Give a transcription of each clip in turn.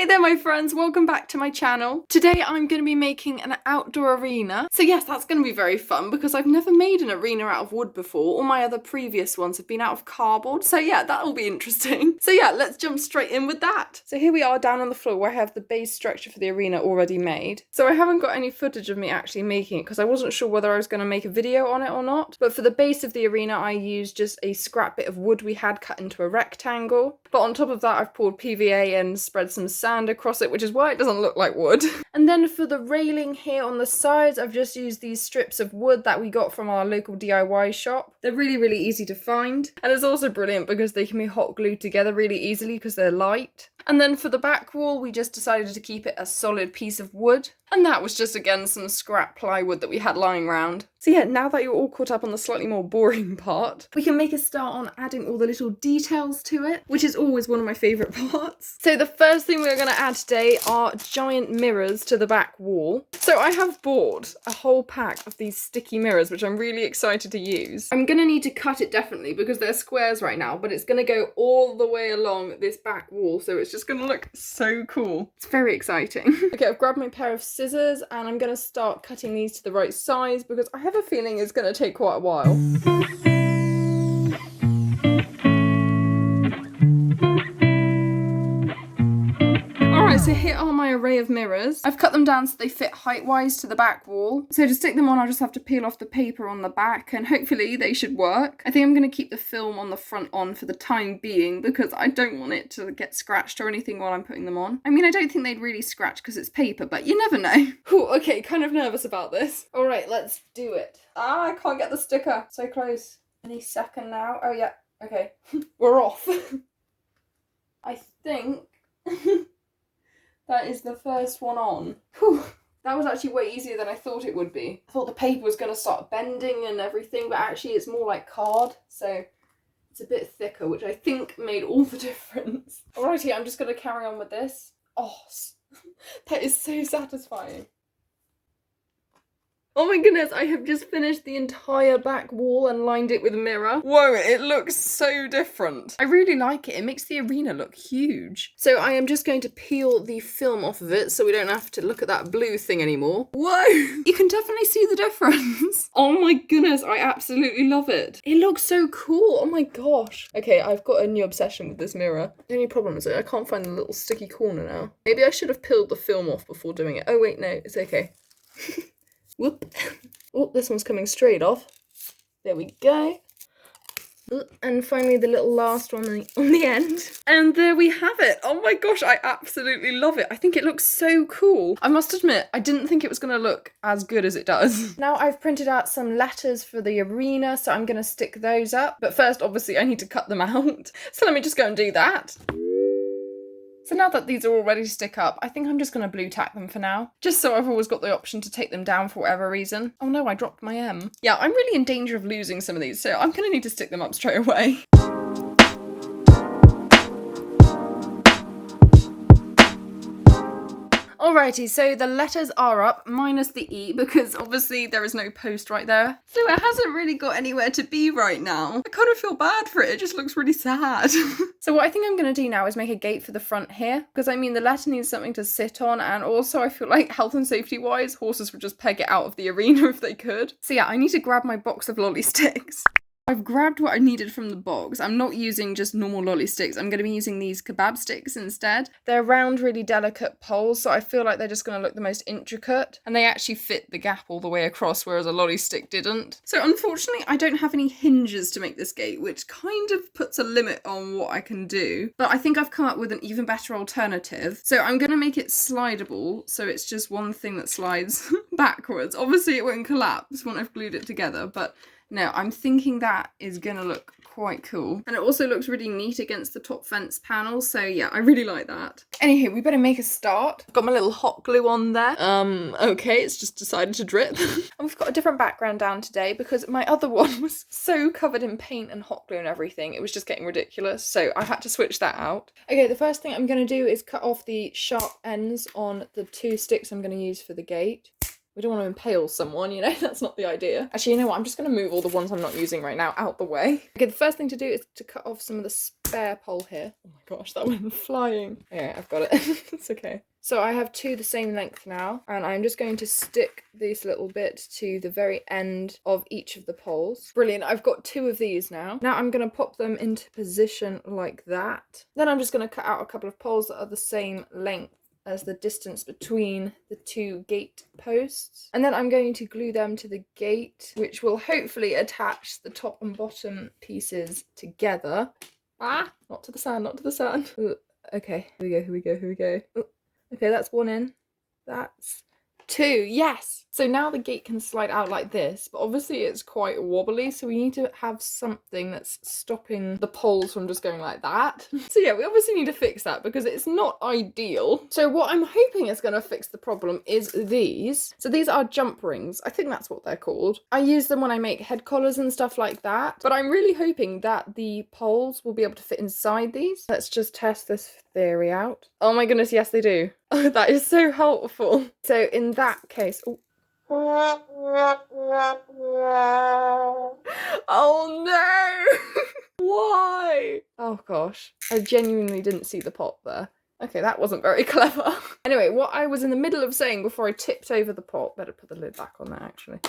Hey there my friends, welcome back to my channel. Today I'm going to be making an outdoor arena. So yes, that's going to be very fun because I've never made an arena out of wood before. All my other previous ones have been out of cardboard. So yeah, that'll be interesting. So yeah, let's jump straight in with that. So here we are down on the floor where I have the base structure for the arena already made. So I haven't got any footage of me actually making it because I wasn't sure whether I was going to make a video on it or not. But for the base of the arena I used just a scrap bit of wood we had cut into a rectangle. But on top of that I've poured PVA and spread some sand across it, which is why it doesn't look like wood. And then for the railing here on the sides, I've just used these strips of wood that we got from our local DIY shop. They're really easy to find. And it's also brilliant because they can be hot glued together really easily because they're light. And then for the back wall, we just decided to keep it a solid piece of wood. And that was just, again, some scrap plywood that we had lying around. So yeah, now that you're all caught up on the slightly more boring part, we can make a start on adding all the little details to it, which is always one of my favourite parts. So the first thing we're going to add today are giant mirrors to the back wall. So I have bought a whole pack of these sticky mirrors, which I'm really excited to use. I'm going to need to cut it definitely because they're squares right now, but it's going to go all the way along this back wall, so it's just going to look so cool. It's very exciting. Okay, I've grabbed my pair of scissors and I'm going to start cutting these to the right size because I have a feeling it's going to take quite a while. Alright, so here are my array of mirrors. I've cut them down so they fit height-wise to the back wall. So to stick them on, I'll just have to peel off the paper on the back and hopefully they should work. I think I'm going to keep the film on the front on for the time being because I don't want it to get scratched or anything while I'm putting them on. I mean, I don't think they'd really scratch because it's paper, but you never know. Ooh, okay, kind of nervous about this. Alright, let's do it. Ah, I can't get the sticker. So close. Any second now. Oh yeah, okay. We're off. I think... that is the first one on. Whew. That was actually way easier than I thought it would be. I thought the paper was going to start bending and everything, but actually it's more like card, so it's a bit thicker, which I think made all the difference. Alrighty, I'm just going to carry on with this. Oh, that is so satisfying. Oh my goodness, I have just finished the entire back wall and lined it with a mirror. Whoa, it looks so different. I really like it. It makes the arena look huge. So I am just going to peel the film off of it so we don't have to look at that blue thing anymore. Whoa, you can definitely see the difference. Oh my goodness, I absolutely love it. It looks so cool. Oh my gosh. Okay, I've got a new obsession with this mirror. The only problem is I can't find the little sticky corner now. Maybe I should have peeled the film off before doing it. Oh wait, no, it's okay. Whoop. Oh, this one's coming straight off. There we go. And finally the little last one on the end. And there we have it. Oh my gosh, I absolutely love it. I think it looks so cool. I must admit, I didn't think it was going to look as good as it does. Now I've printed out some letters for the arena, so I'm going to stick those up. But first, obviously, I need to cut them out. So let me just go and do that. So now that these are all ready to stick up, I think I'm just going to blue tack them for now. Just so I've always got the option to take them down for whatever reason. Oh no, I dropped my M. Yeah, I'm really in danger of losing some of these, so I'm going to need to stick them up straight away. Alrighty, so the letters are up, minus the E, because obviously there is no post right there. So it hasn't really got anywhere to be right now. I kind of feel bad for it, it just looks really sad. So what I think I'm going to do now is make a gate for the front here, because I mean the letter needs something to sit on, and also I feel like health and safety wise, horses would just peg it out of the arena if they could. So yeah, I need to grab my box of lolly sticks. I've grabbed what I needed from the box. I'm not using just normal lolly sticks. I'm going to be using these kebab sticks instead. They're round, really delicate poles, so I feel like they're just going to look the most intricate. And they actually fit the gap all the way across, whereas a lolly stick didn't. So unfortunately, I don't have any hinges to make this gate, which kind of puts a limit on what I can do. But I think I've come up with an even better alternative. So I'm going to make it slidable, so it's just one thing that slides backwards. Obviously, it won't collapse when I've glued it together, but no, I'm thinking that is going to look quite cool. And it also looks really neat against the top fence panel, so yeah, I really like that. Anywho, we better make a start. Got my little hot glue on there. Okay, it's just decided to drip. And we've got a different background down today because my other one was so covered in paint and hot glue and everything, it was just getting ridiculous, so I had to switch that out. Okay, the first thing I'm going to do is cut off the sharp ends on the two sticks I'm going to use for the gate. We don't want to impale someone, you know, that's not the idea. Actually, you know what, I'm just going to move all the ones I'm not using right now out the way. Okay, the first thing to do is to cut off some of the spare pole here. Oh my gosh, that went flying. Okay, I've got it. It's okay. So I have two the same length now, and I'm just going to stick this little bit to the very end of each of the poles. Brilliant, I've got two of these now. Now I'm going to pop them into position like that. Then I'm just going to cut out a couple of poles that are the same length as the distance between the two gate posts. And then I'm going to glue them to the gate, which will hopefully attach the top and bottom pieces together. Ah, not to the sand, not to the sand. Ooh, okay, here we go. Ooh. Okay, that's one in. That's two. Yes! So now the gate can slide out like this, but obviously it's quite wobbly, so we need to have something that's stopping the poles from just going like that. So yeah, we obviously need to fix that because it's not ideal. So what I'm hoping is going to fix the problem is these. So these are jump rings. I think that's what they're called. I use them when I make head collars and stuff like that, but I'm really hoping that the poles will be able to fit inside these. Let's just test this theory out. Oh my goodness, yes they do. Oh, that is so helpful. So in that case, oh no! Why? Oh gosh, I genuinely didn't see the pot there. Okay, that wasn't very clever. Anyway, what I was in the middle of saying before I tipped over the pot, better put the lid back on that actually,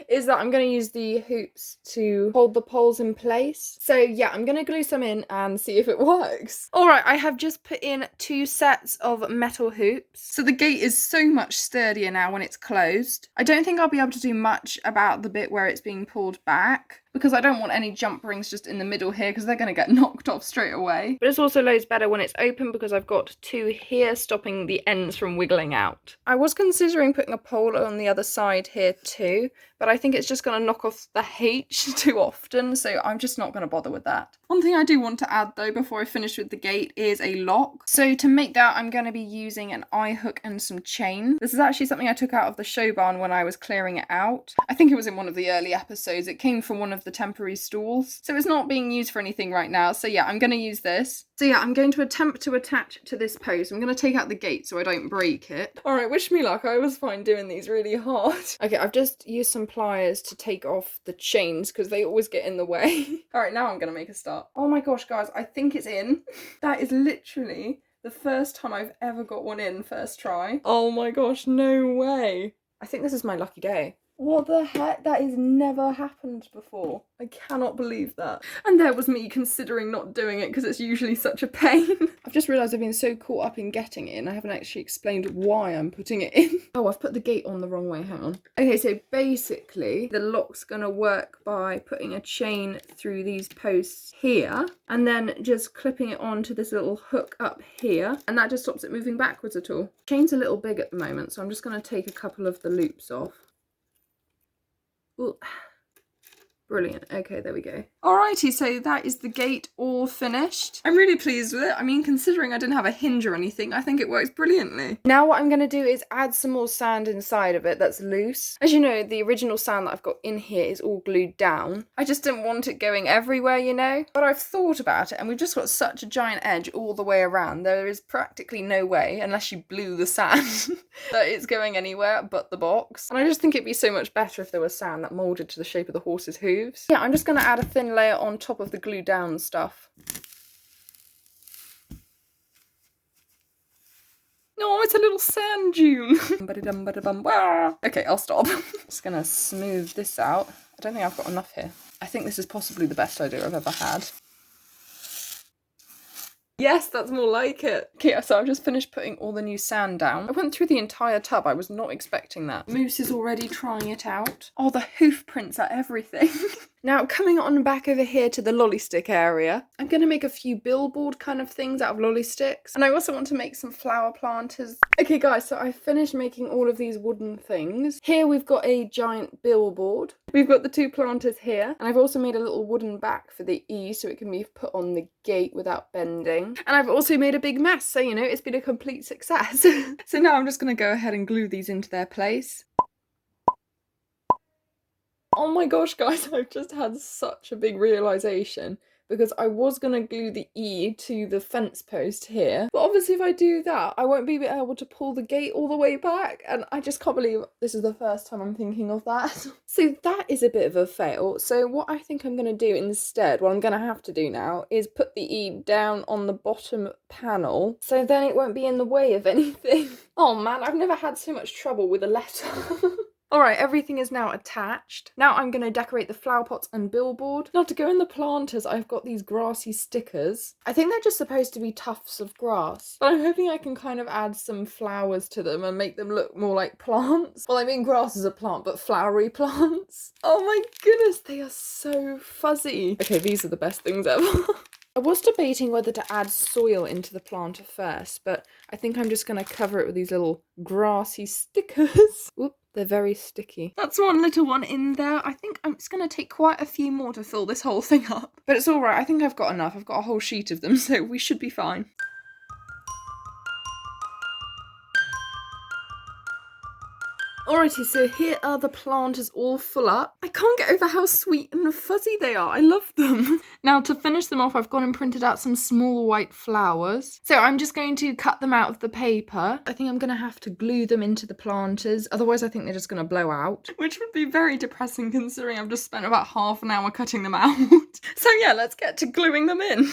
is that I'm going to use the hoops to hold the poles in place. So yeah, I'm going to glue some in and see if it works. All right, I have just put in 2 sets of metal hoops. So the gate is so much sturdier now when it's closed. I don't think I'll be able to do much about the bit where it's being pulled back, because I don't want any jump rings just in the middle here because they're going to get knocked off straight away. But it's also loads better when it's open because I've got 2 here stopping the ends from wiggling out. I was considering putting a pole on the other side here too, but I think it's just going to knock off the H too often, so I'm just not going to bother with that. One thing I do want to add though before I finish with the gate is a lock. So to make that, I'm going to be using an eye hook and some chain. This is actually something I took out of the show barn when I was clearing it out. I think it was in one of the early episodes. It came from one of the temporary stalls, so it's not being used for anything right now. So yeah, I'm going to use this. So yeah, I'm going to attempt to attach to this post. I'm going to take out the gate so I don't break it. All right, wish me luck. I always find doing these really hard. Okay, I've just used some pliers to take off the chains because they always get in the way. All right, now I'm going to make a start. Oh my gosh, guys, I think it's in. That is literally the first time I've ever got one in first try. Oh my gosh, no way. I think this is my lucky day. What the heck? That has never happened before. I cannot believe that. And there was me considering not doing it because it's usually such a pain. I've just realised I've been so caught up in getting it in, I haven't actually explained why I'm putting it in. Oh, I've put the gate on the wrong way, hang on. Okay, so basically the lock's gonna work by putting a chain through these posts here and then just clipping it onto this little hook up here, and that just stops it moving backwards at all. Chain's a little big at the moment, so I'm just gonna take a couple of the loops off. Ooh. Brilliant. Okay, there we go. Alrighty, so that is the gate all finished. I'm really pleased with it. I mean, considering I didn't have a hinge or anything, I think it works brilliantly. Now what I'm going to do is add some more sand inside of it that's loose. As you know, the original sand that I've got in here is all glued down. I just didn't want it going everywhere, you know? But I've thought about it and we've just got such a giant edge all the way around. There is practically no way, unless you blew the sand, that it's going anywhere but the box. And I just think it'd be so much better if there was sand that moulded to the shape of the horse's hooves. Yeah, I'm just going to add a thin layer on top of the glue down stuff. Oh, it's a little sand dune. Okay, I'll stop. Just going to smooth this out. I don't think I've got enough here. I think this is possibly the best idea I've ever had. Yes, that's more like it. Okay, so I've just finished putting all the new sand down. I went through the entire tub. I was not expecting that. Moose is already trying it out. Oh, the hoof prints are everything. Now, coming on back over here to the lolly stick area, I'm going to make a few billboard kind of things out of lolly sticks. And I also want to make some flower planters. Okay, guys, so I finished making all of these wooden things. Here we've got a giant billboard. We've got the 2 planters here. And I've also made a little wooden back for the E so it can be put on the gate without bending. And I've also made a big mess, so, you know, it's been a complete success. So now I'm just going to go ahead and glue these into their place. Oh my gosh, guys, I've just had such a big realisation because I was going to glue the E to the fence post here. But obviously if I do that, I won't be able to pull the gate all the way back. And I just can't believe this is the first time I'm thinking of that. So that is a bit of a fail. So what I think I'm going to do instead, what I'm going to have to do now, is put the E down on the bottom panel. So then it won't be in the way of anything. Oh man, I've never had so much trouble with a letter. Alright, everything is now attached. Now I'm going to decorate the flower pots and billboard. Now to go in the planters, I've got these grassy stickers. I think they're just supposed to be tufts of grass, but I'm hoping I can kind of add some flowers to them and make them look more like plants. Well, I mean grass is a plant, but flowery plants. Oh my goodness, they are so fuzzy. Okay, these are the best things ever. I was debating whether to add soil into the planter first, but I think I'm just going to cover it with these little grassy stickers. Whoop, they're very sticky. That's one little one in there. I think it's going to take quite a few more to fill this whole thing up. But it's all right. I think I've got enough. I've got a whole sheet of them, so we should be fine. Alrighty, so here are the planters all full up. I can't get over how sweet and fuzzy they are. I love them. Now to finish them off, I've gone and printed out some small white flowers. So I'm just going to cut them out of the paper. I think I'm going to have to glue them into the planters. Otherwise, I think they're just going to blow out. Which would be very depressing considering I've just spent about half an hour cutting them out. So yeah, let's get to gluing them in.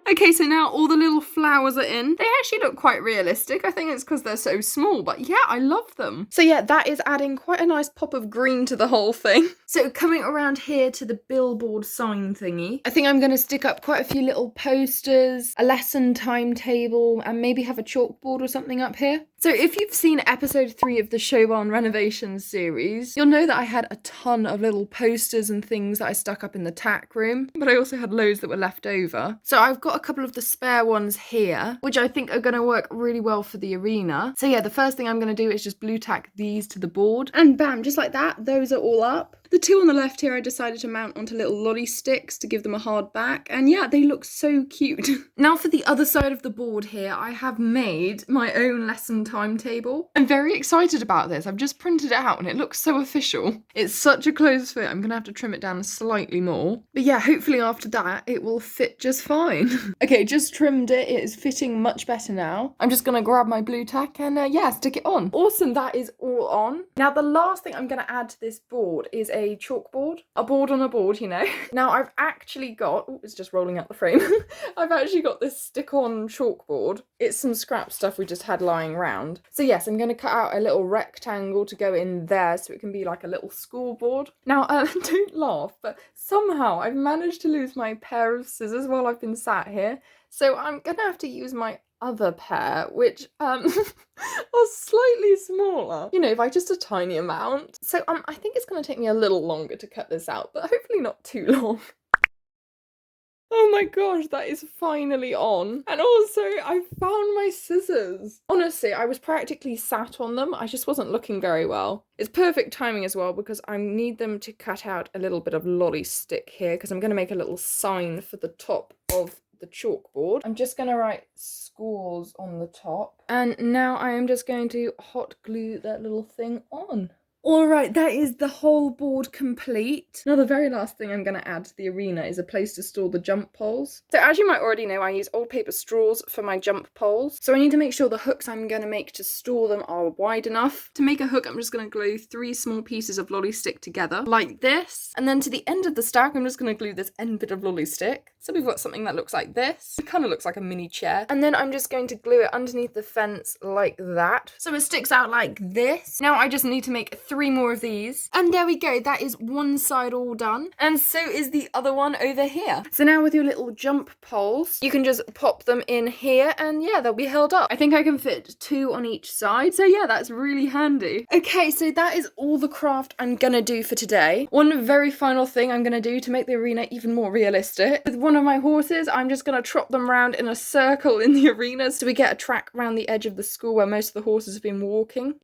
Okay, so now all the little flowers are in. They actually look quite realistic. I think it's because they're so small, but yeah, I love them. So yeah, that is adding quite a nice pop of green to the whole thing. So coming around here to the billboard sign thingy, I think I'm going to stick up quite a few little posters, a lesson timetable, and maybe have a chalkboard or something up here. So if you've seen episode 3 of the show barn renovations series, you'll know that I had a ton of little posters and things that I stuck up in the tack room, but I also had loads that were left over. So I've got a couple of the spare ones here, which I think are going to work really well for the arena. So yeah, the first thing I'm going to do is just blue tack these to the board, and bam, just like that, those are all up. The two on the left here I decided to mount onto little lolly sticks to give them a hard back, and yeah, they look so cute. Now for the other side of the board here, I have made my own lesson timetable. I'm very excited about this. I've just printed it out and it looks so official. It's such a close fit, I'm gonna have to trim it down slightly more. But yeah, hopefully after that it will fit just fine. Okay, just trimmed it. It is fitting much better now. I'm just gonna grab my blue tack and yeah, stick it on. Awesome, that is all on. Now the last thing I'm gonna add to this board is a chalkboard. A board on a board, you know. Now I've actually got, oh, it's just rolling out the frame. I've actually got this stick-on chalkboard. It's some scrap stuff we just had lying around. So yes, I'm going to cut out a little rectangle to go in there so it can be like a little school board. Now, don't laugh, but somehow I've managed to lose my pair of scissors while I've been sat here. So I'm going to have to use my other pair, which are slightly smaller, you know, by just a tiny amount. So I think it's going to take me a little longer to cut this out, but hopefully not too long. Oh my gosh, that is finally on. And also, I found my scissors. Honestly, I was practically sat on them. I just wasn't looking very well. It's perfect timing as well because I need them to cut out a little bit of lolly stick here because I'm going to make a little sign for the top of the chalkboard. I'm just going to write schools on the top. And now I am just going to hot glue that little thing on. Alright, that is the whole board complete. Now the very last thing I'm going to add to the arena is a place to store the jump poles. So as you might already know, I use old paper straws for my jump poles. So I need to make sure the hooks I'm going to make to store them are wide enough. To make a hook, I'm just going to glue 3 small pieces of lolly stick together, like this. And then to the end of the stack, I'm just going to glue this end bit of lolly stick. So we've got something that looks like this. It kind of looks like a mini chair. And then I'm just going to glue it underneath the fence like that. So it sticks out like this. Now I just need to make 3 more of these. And there we go. That is one side all done. And so is the other one over here. So now with your little jump poles, you can just pop them in here and yeah, they'll be held up. I think I can fit 2 on each side. So yeah, that's really handy. Okay, so that is all the craft I'm gonna do for today. One very final thing I'm gonna do to make the arena even more realistic. With one of my horses, I'm just gonna trot them around in a circle in the arena so we get a track around the edge of the school where most of the horses have been walking.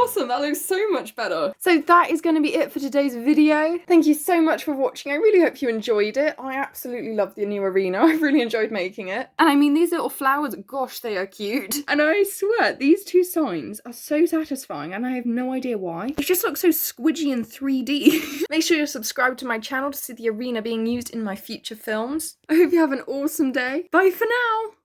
awesome. That looks so much better. So that is going to be it for today's video. Thank you so much for watching. I really hope you enjoyed it. I absolutely love the new arena. I really enjoyed making it. And I mean, these little flowers, gosh, they are cute. And I swear, these two signs are so satisfying and I have no idea why. It just looks so squidgy and 3D. Make sure you're subscribed to my channel to see the arena being used in my future films. I hope you have an awesome day. Bye for now.